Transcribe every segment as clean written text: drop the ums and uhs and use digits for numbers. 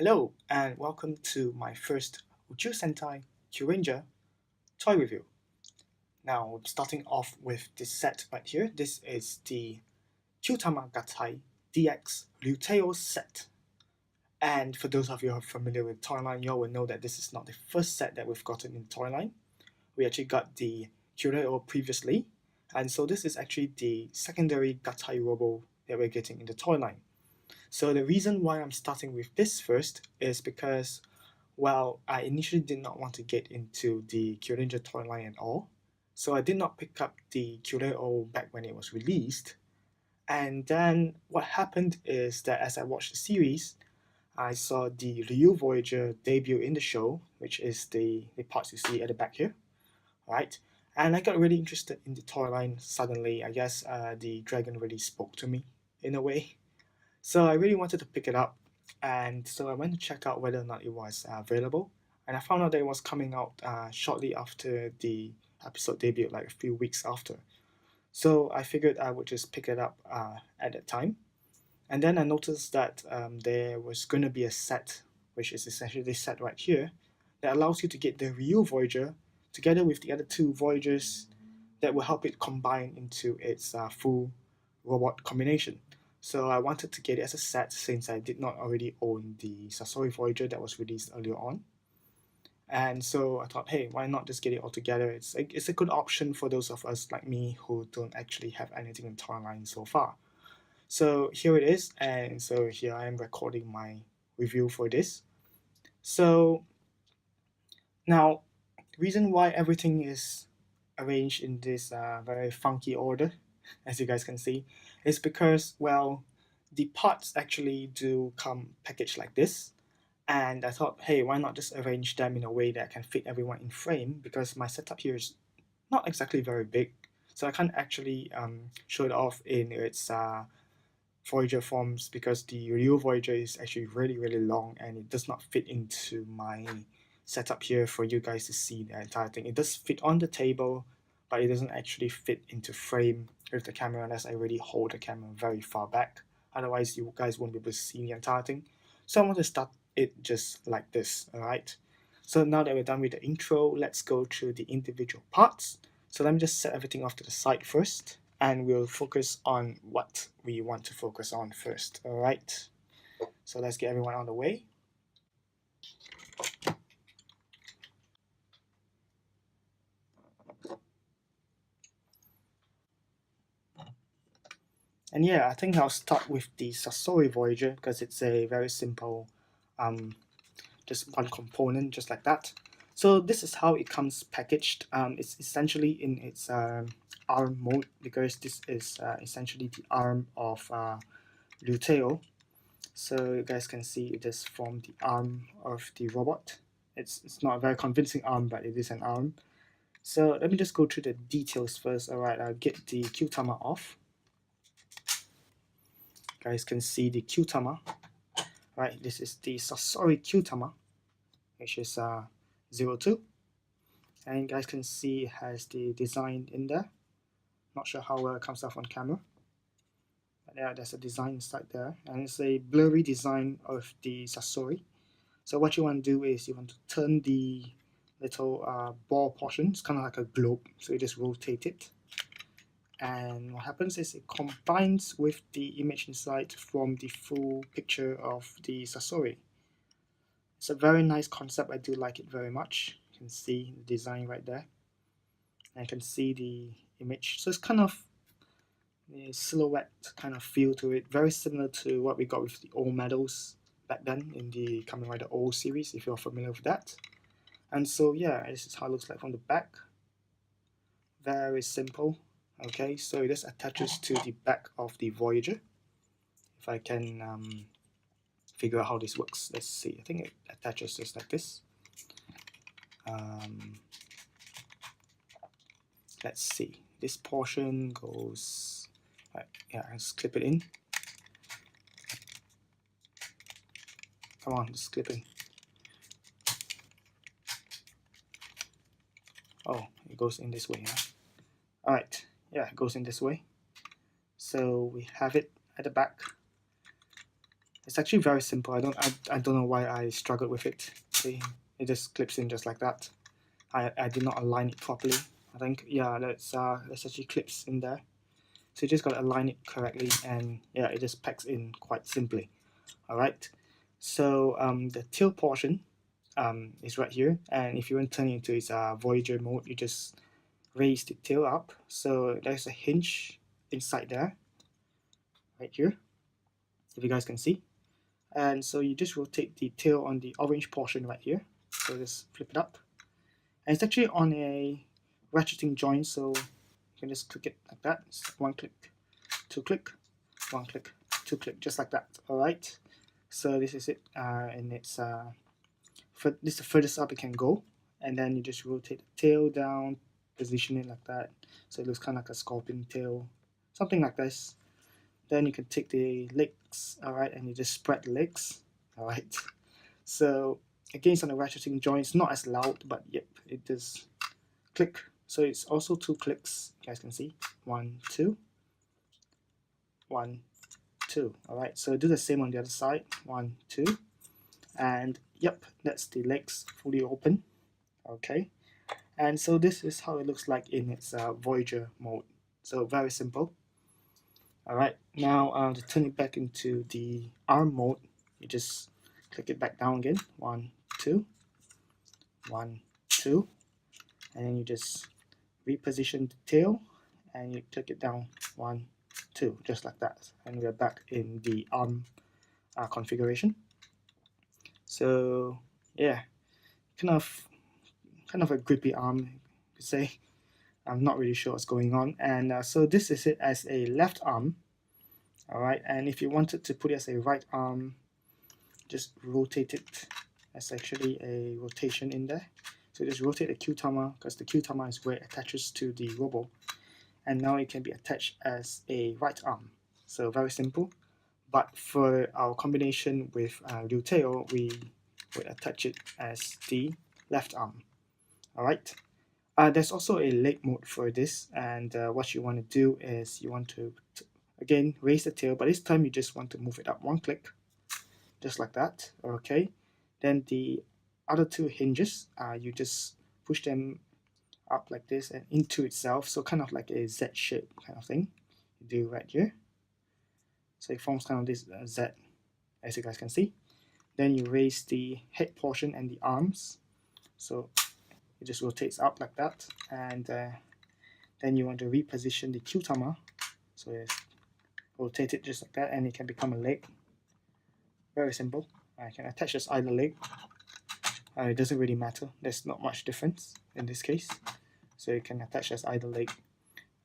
Hello and welcome to my first Uchu Sentai Kyuranger toy review. Now, starting off with this set right here. This is the Kyutama Gattai DX Ryuteioh set. And for those of you who are familiar with Toyline, you all will know that this is not the first set that we've gotten in Toyline. We actually got the Ryuteioh previously, and so this is actually the secondary Gattai Robo that we're getting in the Toyline. So the reason why I'm starting with this first is because, well, I initially did not want to get into the Kyuranger toy line at all. So I did not pick up the Kyureo back when it was released. And then what happened is that as I watched the series, I saw the Ryu Voyager debut in the show, which is the parts you see at the back here, right? And I got really interested in the toy line suddenly. I guess the dragon really spoke to me in a way. So I really wanted to pick it up, and so I went to check out whether or not it was available, and I found out that it was coming out shortly after the episode debut, like a few weeks after. So I figured I would just pick it up at that time, and then I noticed that there was going to be a set, which is essentially this set right here, that allows you to get the Ryu Voyager together with the other two Voyagers that will help it combine into its full robot combination. So I wanted to get it as a set since I did not already own the Sasori Voyager that was released earlier on. And so I thought, hey, why not just get it all together? It's a good option for those of us like me who don't actually have anything in Toyline so far. So here it is, and so here I am recording my review for this. So now, the reason why everything is arranged in this very funky order, as you guys can see, is because, well, the parts actually do come packaged like this. And I thought, hey, why not just arrange them in a way that can fit everyone in frame? Because my setup here is not exactly very big, so I can't actually show it off in its Voyager forms because the real Voyager is actually really, really long and it does not fit into my setup here for you guys to see the entire thing. It does fit on the table, but it doesn't actually fit into frame with the camera unless I really hold the camera very far back. Otherwise, you guys won't be able to see the entire thing. So I want to start it just like this, alright? So now that we're done with the intro, let's go through the individual parts. So let me just set everything off to the side first, and we'll focus on what we want to focus on first, alright? So let's get everyone out of the way. And yeah, I think I'll start with the Sasori Voyager because it's a very simple, just one component, just like that. So this is how it comes packaged. It's essentially in its arm mode because this is essentially the arm of Ryuteioh. So you guys can see it is from the arm of the robot. It's not a very convincing arm, but it is an arm. So let me just go through the details first. Alright, I'll get the Kyutama off. You guys can see the Kyutama. Right, this is the Sasori Kyutama, which is 02. And you guys can see it has the design in there. Not sure how well it comes off on camera. But yeah, there's a design inside there. And it's a blurry design of the Sasori. So what you want to do is you want to turn the little ball portion. It's kind of like a globe. So you just rotate it. And what happens is it combines with the image inside from the full picture of the Sasori. It's a very nice concept. I do like it very much. You can see the design right there. And you can see the image. So it's kind of a silhouette kind of feel to it. Very similar to what we got with the old medals back then in the Kamen Rider O series, if you're familiar with that. And so yeah, this is how it looks like from the back. Very simple. Okay, so this attaches to the back of the Voyager. If I can figure out how this works, let's see. I think it attaches just like this. Let's see. This portion goes. Right, yeah, let's clip it in. Come on, just clip in. Oh, it goes in this way. Huh? Alright, yeah, it goes in this way. So we have it at the back. It's actually very simple. I don't know why I struggled with it. See, it just clips in just like that. I did not align it properly. I think, yeah, that's actually clips in there. So you just gotta align it correctly, and yeah, it just packs in quite simply. All right. So the tail portion is right here, and if you want to turn it into its Voyager mode, you just raise the tail up. So there's a hinge inside there, right here, if you guys can see. And so you just rotate the tail on the orange portion right here. So just flip it up, and it's actually on a ratcheting joint, so you can just click it like that. It's one click, two click, one click, two click, just like that. All right. So this is it, and it's this is the furthest up it can go, and then you just rotate the tail down, position it like that, so it looks kind of like a scorpion tail, something like this. Then you can take the legs, all right, and you just spread the legs, all right. So again, it's on the ratcheting joint. It's not as loud, but yep, it does click. So it's also two clicks. You guys can see 1, 2, 1, 2. All right. So do the same on the other side. 1, 2, and yep, that's the legs fully open. Okay. And so this is how it looks like in its Voyager mode. So very simple. All right. Now to turn it back into the arm mode, you just click it back down again. 1, 2, 1, 2, and then you just reposition the tail, and you click it down. 1, 2, just like that, and we're back in the arm configuration. So yeah, kind of a grippy arm, you could say. I'm not really sure what's going on, and so this is it as a left arm. All right, and if you wanted to put it as a right arm, just rotate it. There's actually a rotation in there, so just rotate the Kyutama, because the Kyutama is where it attaches to the robo, and now it can be attached as a right arm. So very simple, but for our combination with Ryuteioh, we would attach it as the left arm. All right. There's also a leg mode for this, and what you want to do is you want to again raise the tail, but this time you just want to move it up one click, just like that. Okay. Then the other two hinges, you just push them up like this and into itself, so kind of like a Z shape kind of thing. You do right here. So it forms kind of this Z, as you guys can see. Then you raise the head portion and the arms, so it just rotates up like that, and then you want to reposition the Kyutama, so you rotate it just like that, and it can become a leg. Very simple. I can attach as either leg. It doesn't really matter. There's not much difference in this case. So you can attach as either leg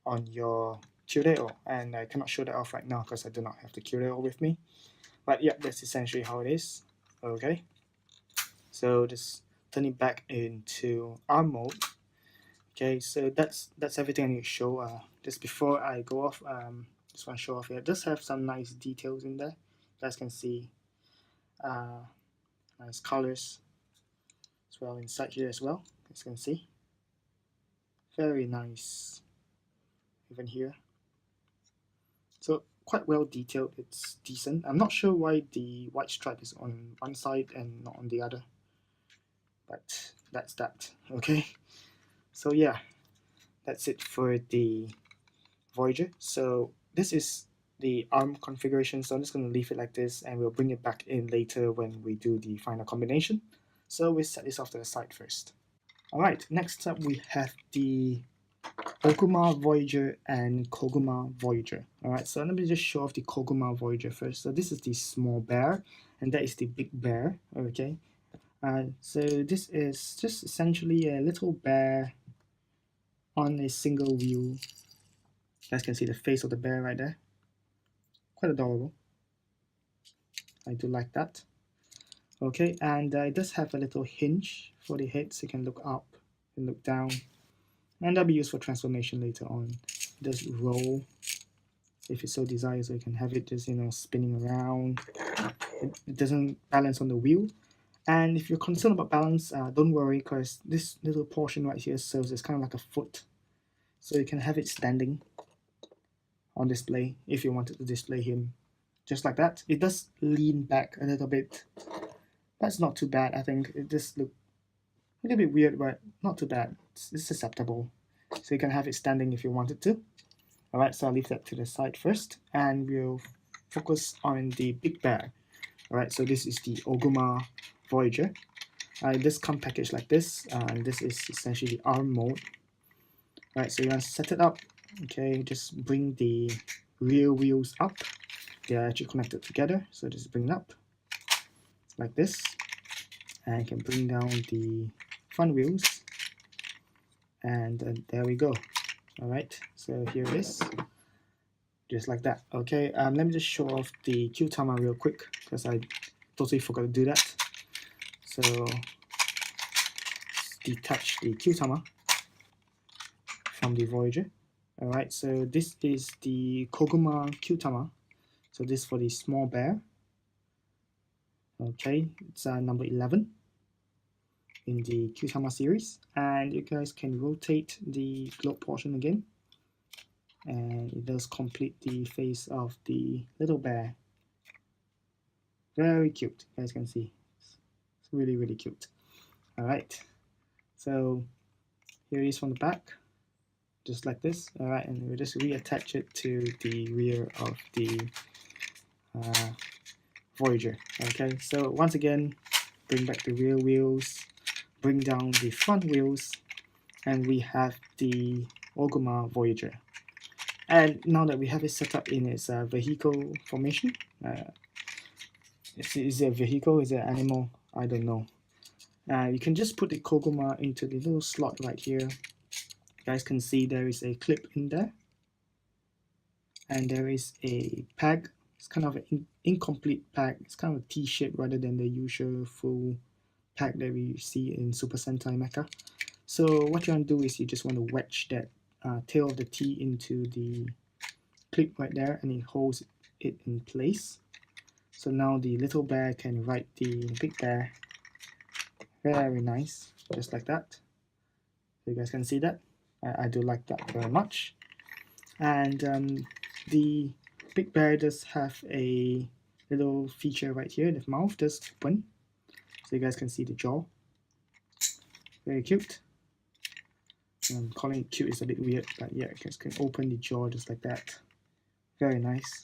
on your Kyutama, and I cannot show that off right now because I do not have the Kyutama with me. But yeah, that's essentially how it is. Okay. So just turn it back into arm mode. Okay, so that's everything I need to show. Just before I go off, just want to show off here. It does have some nice details in there. You guys can see nice colors as well inside here as well. As you can see, very nice. Even here, so quite well detailed. It's decent. I'm not sure why the white stripe is on one side and not on the other, but that's that. Okay, so yeah, that's it for the Voyager. So this is the arm configuration, so I'm just going to leave it like this, and we'll bring it back in later when we do the final combination. So we'll set this off to the side first. Alright, next up we have the Okuma Voyager and Koguma Voyager. Alright, so let me just show off the Koguma Voyager first. So this is the small bear, and that is the big bear. Okay, so this is just essentially a little bear on a single wheel. You guys can see the face of the bear right there. Quite adorable. I do like that. Okay, and it does have a little hinge for the head, so you can look up and look down, and that'll be used for transformation later on. It does roll if you so desire, so you can have it just spinning around. It doesn't balance on the wheel, and if you're concerned about balance, don't worry, because this little portion right here serves as kind of like a foot, so you can have it standing on display if you wanted to display him just like that. It does lean back a little bit. That's not too bad. I think it just look a little bit weird, but not too bad. It's acceptable. So you can have it standing if you wanted to. Alright, so I'll leave that to the side first, and we'll focus on the big bear. Alright, so this is the Oguma Voyager. This comes packaged like this, and this is essentially the ARM mode. Alright, so you want to set it up. Okay, just bring the rear wheels up. They are actually connected together, so just bring it up like this, and you can bring down the front wheels, and there we go. Alright, so here it is, just like that. Okay, let me just show off the Kyutama real quick, because I totally forgot to do that. So detach the Kyutama from the Voyager. Alright, so this is the Koguma Kyutama. So this is for the small bear. Okay, it's number 11 in the Kyutama series, and you guys can rotate the globe portion again, and it does complete the face of the little bear. Very cute, you guys can see. It's really, really cute. Alright, so here it is from the back, just like this. Alright, and we'll just reattach it to the rear of the Voyager. Okay, so once again, bring back the rear wheels, bring down the front wheels, and we have the Oguma Voyager. And now that we have it set up in its vehicle formation, is it a vehicle, is it an animal? I don't know. You can just put the Koguma into the little slot right here. You guys can see there is a clip in there, and there is a peg. It's kind of an incomplete pack. It's kind of a T-shape rather than the usual full pack that we see in Super Sentai Mecha. So what you want to do is you just want to wedge that tail of the T into the clip right there, and it holds it in place. So now the little bear can ride the big bear. Very nice, just like that. You guys can see that. I do like that very much. And the big bear does have a little feature right here. The mouth does open, so you guys can see the jaw. Very cute. Calling it cute is a bit weird, but yeah, you guys can open the jaw just like that. Very nice.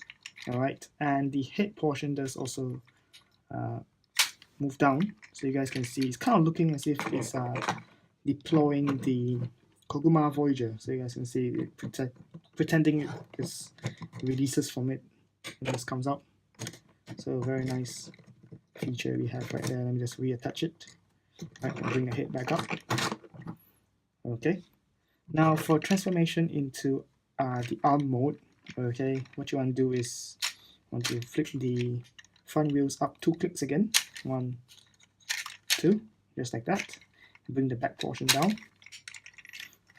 Alright, and the head portion does also move down, so you guys can see it's kind of looking as if it's deploying the Koguma Voyager. So you guys can see it pretending it releases from it and this comes out. So very nice feature we have right there. Let me just reattach it. I can bring the head back up. Okay. Now for transformation into the arm mode, okay, what you want to do is you want to flip the front wheels up 2 clicks again. 1, 2, just like that. Bring the back portion down,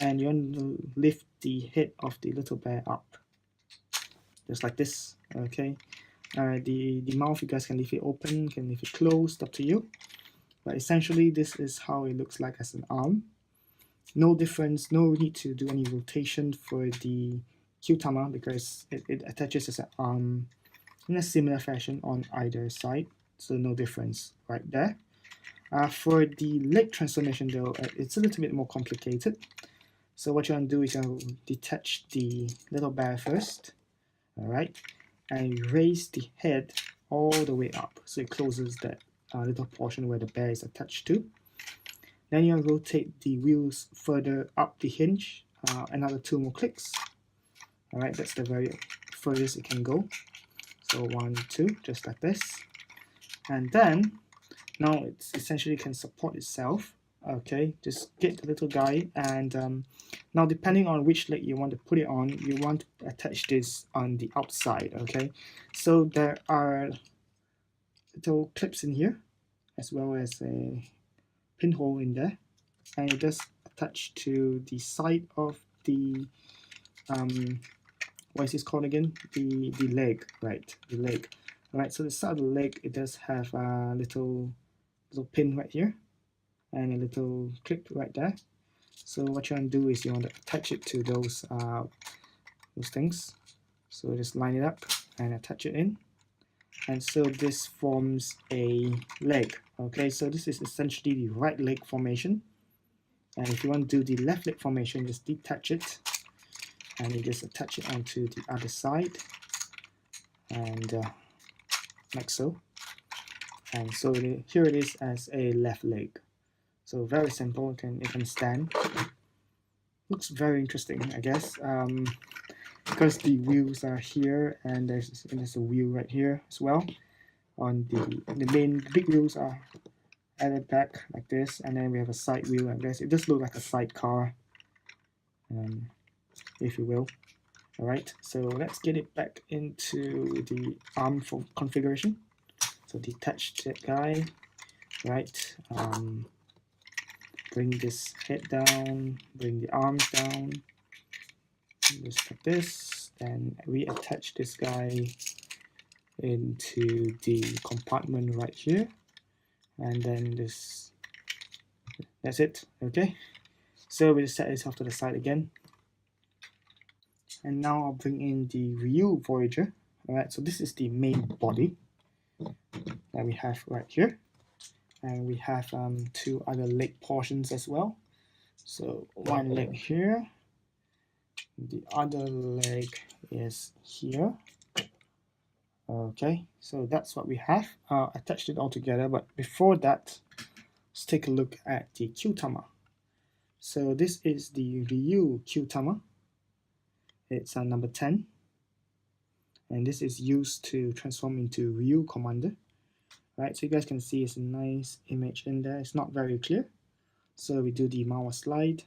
and you want to lift the head of the little bear up, just like this. Okay. The mouth, you guys can leave it open, can leave it closed, up to you. But essentially, this is how it looks like as an arm. No difference, no need to do any rotation for the Kyutama because it attaches as an arm in a similar fashion on either side. So no difference right there. For the leg transformation though, it's a little bit more complicated. So what you want to do is you detach the little bear first. Alright. And you raise the head all the way up, so it closes that little portion where the bear is attached to. Then you rotate the wheels further up the hinge, another 2 more clicks. Alright, that's the very furthest it can go. So 1, 2, just like this. And then, now it essentially can support itself. Okay, just get the little guy, and now depending on which leg you want to put it on, you want to attach this on the outside. Okay, so there are little clips in here as well as a pinhole in there, and it does attach to the side of the what is this called again, the leg, right, the leg. Alright, so the side of the leg, it does have a little pin right here and a little clip right there. So what you want to do is you want to attach it to those things. So just line it up and attach it in. and so this forms a leg. Okay, so this is essentially the right leg formation, and if you want to do the left leg formation, just detach it and you just attach it onto the other side, and like so. And so here it is as a left leg. So very simple, it can stand. Looks very interesting, I guess, because the wheels are here, and there's a wheel right here as well. On the main big wheels are added back like this, and then we have a side wheel like this. It does look like a sidecar, if you will. All right, so let's get it back into the arm configuration. So detach that guy, right? Bring this head down, bring the arms down, just like this. Then we attach this guy into the compartment right here, and then that's it. Okay, so we'll set this off to the side again, and now I'll bring in the Ryuteioh Voyager. Alright, so this is the main body that we have right here, and we have two other leg portions as well. So one leg here, the other leg is here. Okay, so that's what we have. Attached it all together, but before that, let's take a look at the Kyutama. So this is the Ryuteioh Kyutama. It's number 10, and this is used to transform into Ryuteioh Commander. Right, so you guys can see it's a nice image in there. It's not very clear, so we do the Mawa slide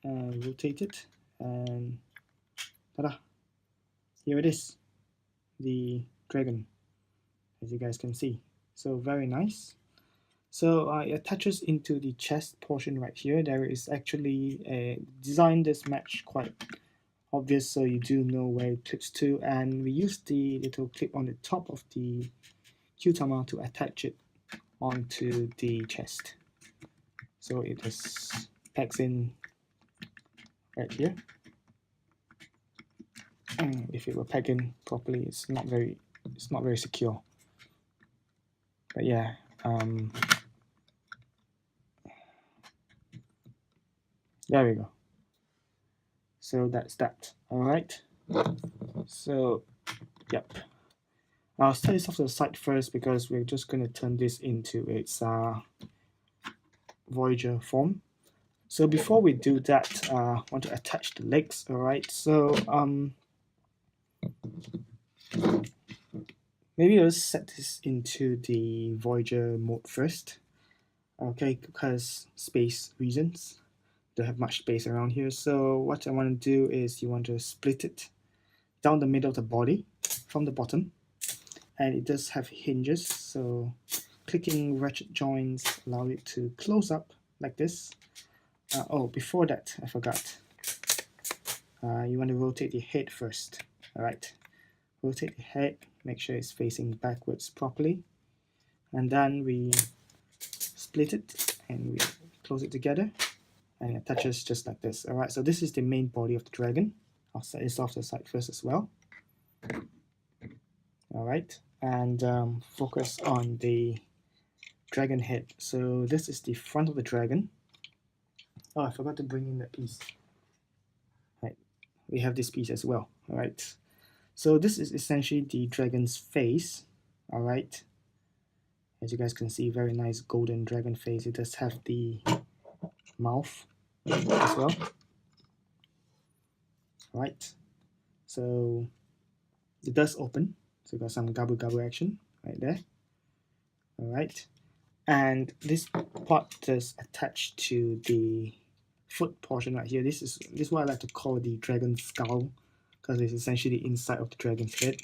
and rotate it, and ta-da! Here it is, the dragon, as you guys can see. So very nice. So it attaches into the chest portion right here. There is actually a design this match quite obvious, so you do know where it clips to, and we use the little clip on the top of the Kyutama to attach it onto the chest. So it just packs in right here. If it were packed in properly, it's not very secure. But yeah, there we go. So that's that. All right. So, yep. I'll set this off to the side first because we're just going to turn this into its Voyager form. So before we do that, I want to attach the legs. All right. So maybe let's set this into the Voyager mode first. Okay, because space reasons. Don't have much space around here. So what I want to do is you want to split it down the middle of the body from the bottom, and it does have hinges, so clicking ratchet joints allow it to close up like this. Oh, before that I forgot, you want to rotate the head first. Alright, rotate the head, make sure it's facing backwards properly, and then we split it and we close it together, and it attaches just like this. Alright, so this is the main body of the dragon. I'll set this off to the side first as well. Alright, and focus on the dragon head. So this is the front of the dragon. Oh, I forgot to bring in that piece. Right, we have this piece as well. Alright, so this is essentially the dragon's face. Alright, as you guys can see, very nice golden dragon face. It does have the mouth as well. Right, so it does open, so you got some gabble gabble action right there. Alright, and this part does attach to the foot portion right here. This is what I like to call the dragon skull, because it's essentially the inside of the dragon's head.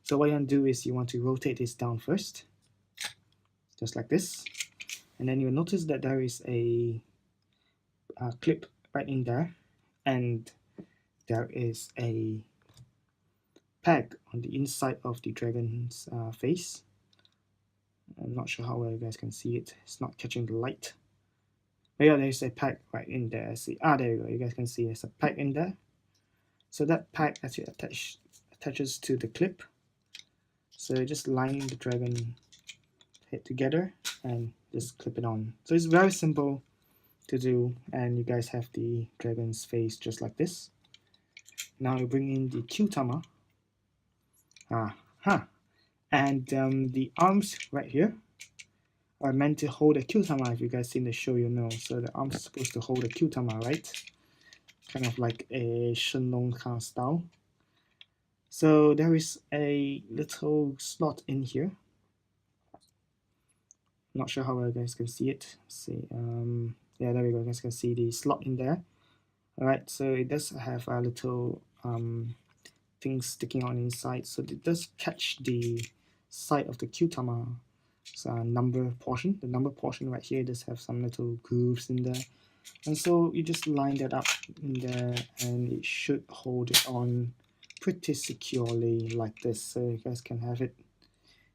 So what you want to do is you want to rotate this down first, just like this, and then you'll notice that there is a clip right in there, and there is a peg on the inside of the dragon's face. I'm not sure how well you guys can see it. It's not catching the light. But yeah, there's a peg right in there. See, there you go. You guys can see there's a peg in there. So that peg actually attaches to the clip. So just line the dragon head together and just clip it on. So it's very simple to do, and you guys have the dragon's face just like this. Now you bring in the Kyutama. And the arms right here are meant to hold a Kyutama. If you guys seen the show, you know. So the arms are supposed to hold a Kyutama, right? Kind of like a Shenlong kind of style. So there is a little slot in here. Not sure how you guys can see it. Let's see, yeah, there we go. You guys can see the slot in there. All right, so it does have a little things sticking on inside, so it does catch the side of the Kyutama number portion. The number portion right here does have some little grooves in there, and so you just line that up in there, and it should hold it on pretty securely like this. So you guys can have it.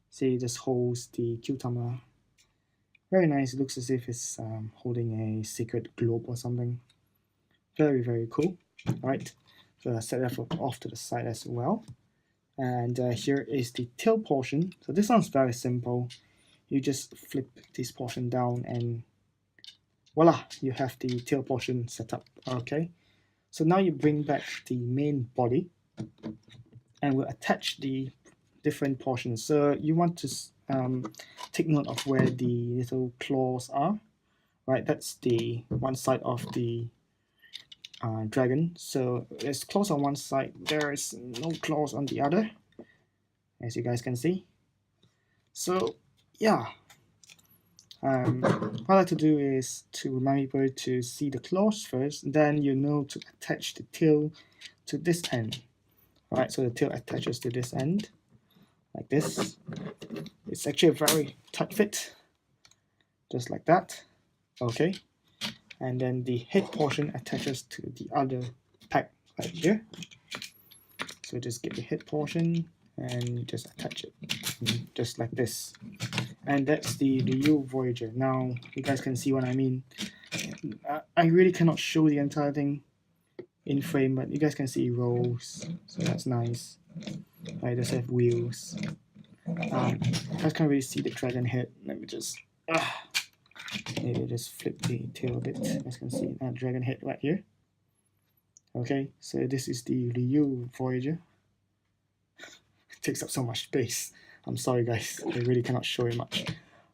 See, it just holds the Kyutama. Very nice. It looks as if it's holding a secret globe or something. Very, very cool. All right, so I set that off to the side as well. And here is the tail portion. So this one's very simple. You just flip this portion down and voila, you have the tail portion set up. Okay, so now you bring back the main body and we'll attach the different portions. So you want to take note of where the little claws are, right? That's the one side of the dragon. So there's claws on one side, there is no claws on the other, as you guys can see. So yeah, what I like to do is to remind people to see the claws first, then you know to attach the tail to this end. Alright, so the tail attaches to this end like this. It's actually a very tight fit, just like that. Okay, and then the head portion attaches to the other pack right here. So just get the head portion and just attach it just like this, and that's the Ryuteioh Voyager. Now you guys can see what I mean. I really cannot show the entire thing in frame, but you guys can see it rolls, so that's nice. It does have wheels. You guys can't really see the dragon head. Let me just maybe just flip the tail a bit. You guys can see that dragon head right here. Okay, so this is the Ryuteioh Voyager. It takes up so much space. I'm sorry guys, I really cannot show you much.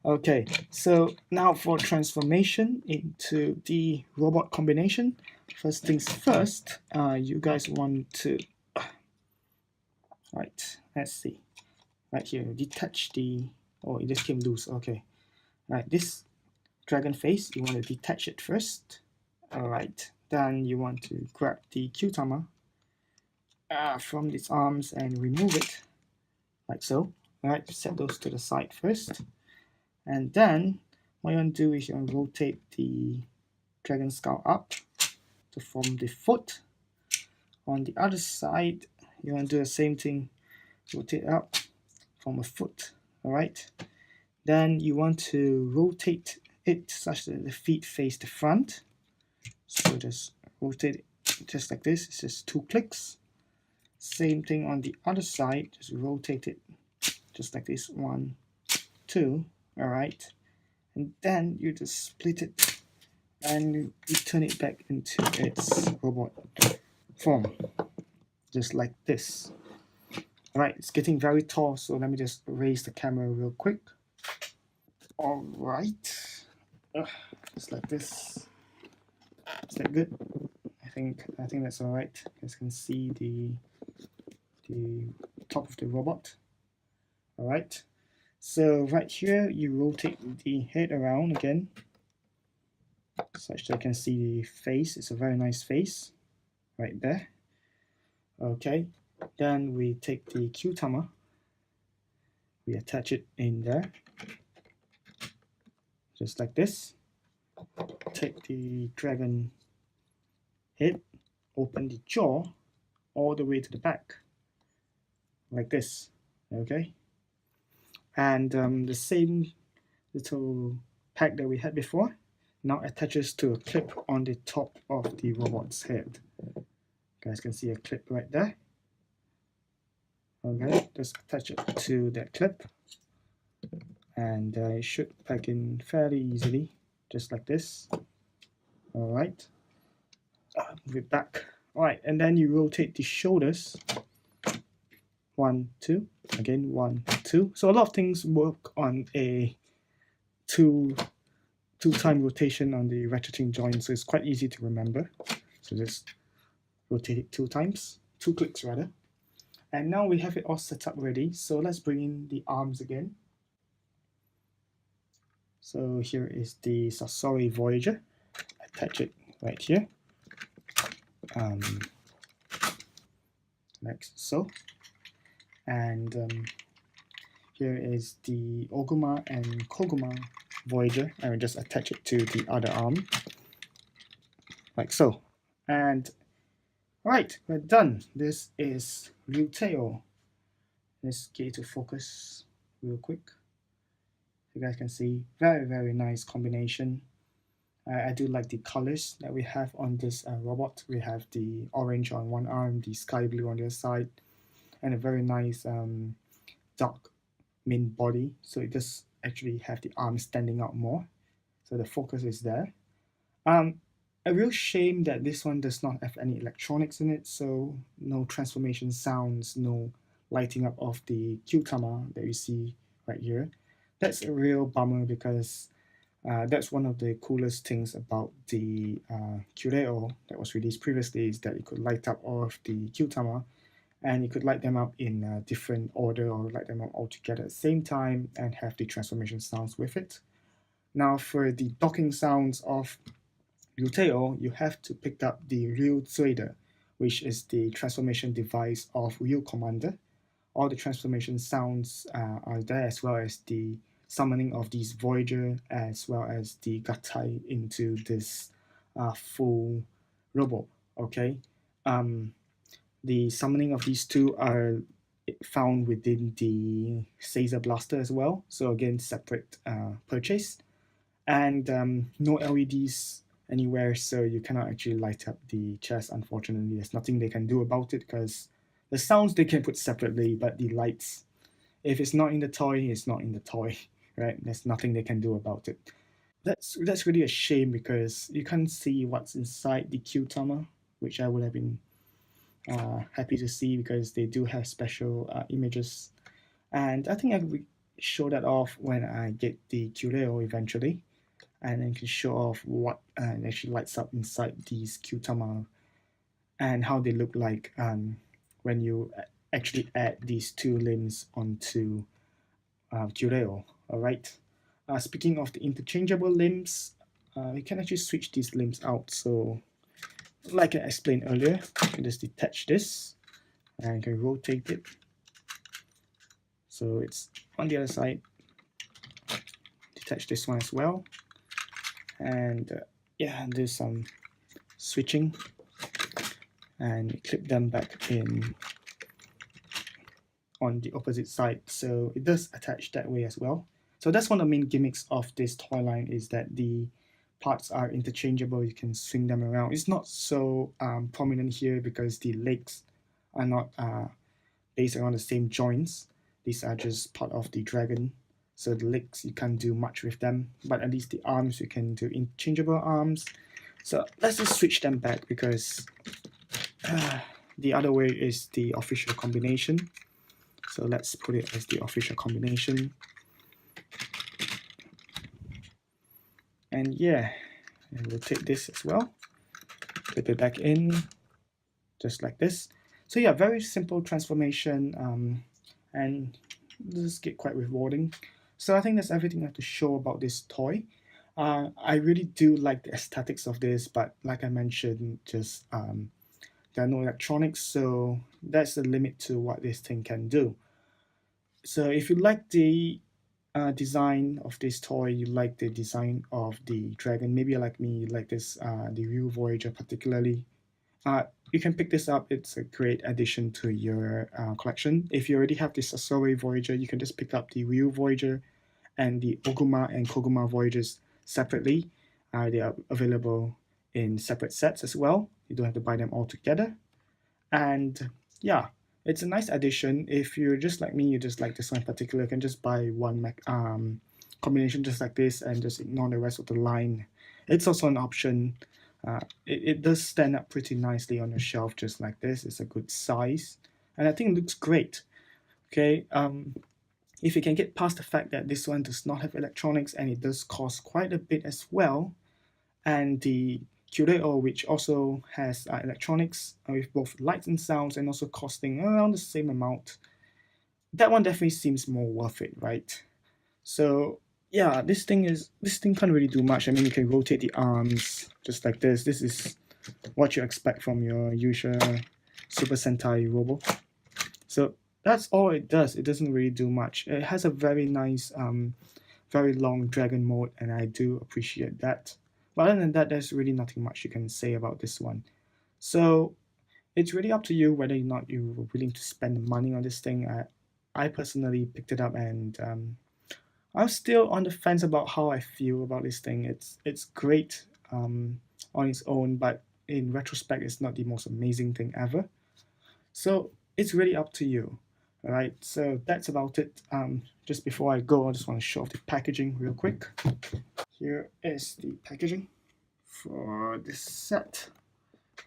Okay, so now for transformation into the robot combination. First things first, you guys want to, right, let's see, right here, detach the, oh, it just came loose, okay. Right, this dragon face, you want to detach it first. Alright, then you want to grab the Kyutama from its arms and remove it, like so. Alright, set those to the side first. And then, what you want to do is you want to rotate the dragon skull up to form the foot. On the other side, you want to do the same thing, rotate up, form a foot. Alright, then you want to rotate it such that the feet face the front. So just rotate it just like this. It's just 2 clicks. Same thing on the other side, just rotate it just like this, 1, 2. Alright, and then you just split it and you turn it back into its robot form, just like this. Alright, it's getting very tall, so let me just raise the camera real quick. Alright, just like this. Is that good? I think that's alright. You guys can see the top of the robot. Alright, so right here you rotate the head around again, such that you can see the face. It's a very nice face right there. Okay, then we take the Kyutama, we attach it in there just like this. Take the dragon head, open the jaw all the way to the back like this. Okay, and the same little pack that we had before now attaches to a clip on the top of the robot's head. You guys can see a clip right there. Okay, just attach it to that clip, and it should pack in fairly easily, just like this. All right, move it back. All right, and then you rotate the shoulders. 1, 2, again 1, 2. So a lot of things work on a two time rotation on the ratcheting joint, so it's quite easy to remember. So just rotate it 2 times, 2 clicks rather. And now we have it all set up ready. So let's bring in the arms again. So here is the Sasori Voyager. Attach it right here. Like so. And here is the Oguma and Koguma Voyager. I will just attach it to the other arm. Like so. And alright, we're done. This is Ryuteioh. Let's get it to focus real quick. You guys can see, very nice combination. I do like the colors that we have on this robot. We have the orange on one arm, the sky blue on the other side, and a very nice dark main body. So it does actually have the arms standing out more. So the focus is there. A real shame that this one does not have any electronics in it, so no transformation sounds, no lighting up of the Kyutama that you see right here. That's a real bummer because that's one of the coolest things about the Ryuteioh that was released previously, is that it could light up all of the Kyutama, and you could light them up in a different order or light them up all together at the same time and have the transformation sounds with it. Now for the docking sounds of Ryuteioh, you have to pick up the Ryuteioh, which is the transformation device of Ryu Commander. All the transformation sounds are there, as well as the summoning of these Voyager, as well as the Gattai into this full robot. Okay, the summoning of these two are found within the Caesar Blaster as well. So again, separate purchase, and no LEDs anywhere, so you cannot actually light up the chest. Unfortunately, there's nothing they can do about it because the sounds they can put separately, but the lights, if it's not in the toy, it's not in the toy, right? There's nothing they can do about it. That's really a shame because you can't see what's inside the Kyutama, which I would have been happy to see because they do have special images, and I think I will show that off when I get the Kyureo eventually, and then can show off what actually lights up inside these Kyutama and how they look like when you actually add these two limbs onto Kyureo. All right. Speaking of the interchangeable limbs, you can actually switch these limbs out. So, like I explained earlier, you can just detach this and you can rotate it. So it's on the other side. Detach this one as well. And yeah, do some switching and clip them back in on the opposite side, so it does attach that way as well. So that's one of the main gimmicks of this toy line, is that the parts are interchangeable. You can swing them around. It's not so prominent here because the legs are not based around the same joints. These are just part of the dragon, so the legs you can't do much with them, but at least the arms you can do interchangeable arms. So let's just switch them back because the other way is the official combination. So let's put it as the official combination. And yeah, and we'll take this as well, clip it back in, just like this. So yeah, very simple transformation, and this get quite rewarding. So I think that's everything I have to show about this toy. I really do like the aesthetics of this, but like I mentioned, just there are no electronics, so that's the limit to what this thing can do. So if you like the design of this toy, you like the design of the dragon, maybe like me, you like this the Ryu Voyager particularly, you can pick this up. It's a great addition to your collection. If you already have the Sasori Voyager, you can just pick up the Ryu Voyager and the Oguma and Koguma Voyagers separately. They are available in separate sets as well. You don't have to buy them all together. And yeah, It's a nice addition. If you're just like me, you just like this one in particular, you can just buy one combination just like this and just ignore the rest of the line. It's also an option. It does stand up pretty nicely on your shelf just like this. It's a good size, and I think it looks great. Okay, if you can get past the fact that this one does not have electronics and it does cost quite a bit as well, and the Ryuteioh, which also has electronics with both lights and sounds and also costing around the same amount, that one definitely seems more worth it, right? So yeah, this thing can't really do much. I mean, you can rotate the arms just like this. This is what you expect from your usual Super Sentai Robo. So that's all it does. It doesn't really do much. It has a very nice, very long dragon mode, and I do appreciate that. But other than that, there's really nothing much you can say about this one. So it's really up to you whether or not you're willing to spend the money on this thing. I personally picked it up, and I'm still on the fence about how I feel about this thing. It's great on its own, but in retrospect, it's not the most amazing thing ever. So it's really up to you. All right, so that's about it. Just before I go, I just want to show off the packaging real quick. Here is the packaging for this set.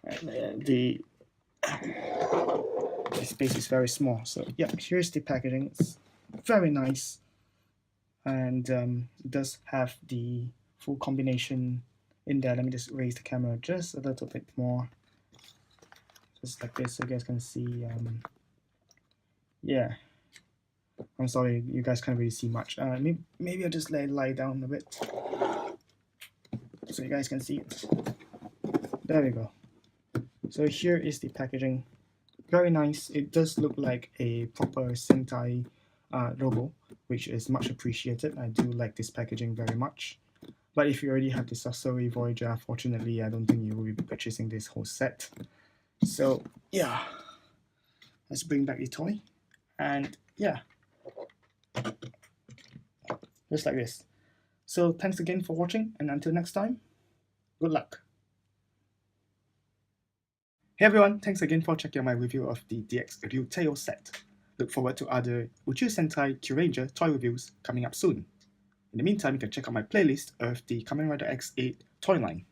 And the space is very small. So yeah, here's the packaging. It's very nice, and it does have the full combination in there. Let me just raise the camera just a little bit more, just like this, so you guys can see. Yeah, I'm sorry, you guys can't really see much. Maybe I'll just let it lie down a bit so you guys can see it. There we go. So here is the packaging. Very nice. It does look like a proper Sentai logo, which is much appreciated. I do like this packaging very much. But if you already have the Sasori Voyager, unfortunately, I don't think you will be purchasing this whole set. So yeah, let's bring back the toy. And yeah, just like this. So thanks again for watching, and until next time, good luck. Hey everyone, thanks again for checking out my review of the DX Ryuteioh set. Look forward to other Uchu Sentai Kyuranger toy reviews coming up soon. In the meantime, you can check out my playlist of the Kamen Rider X8 toy line.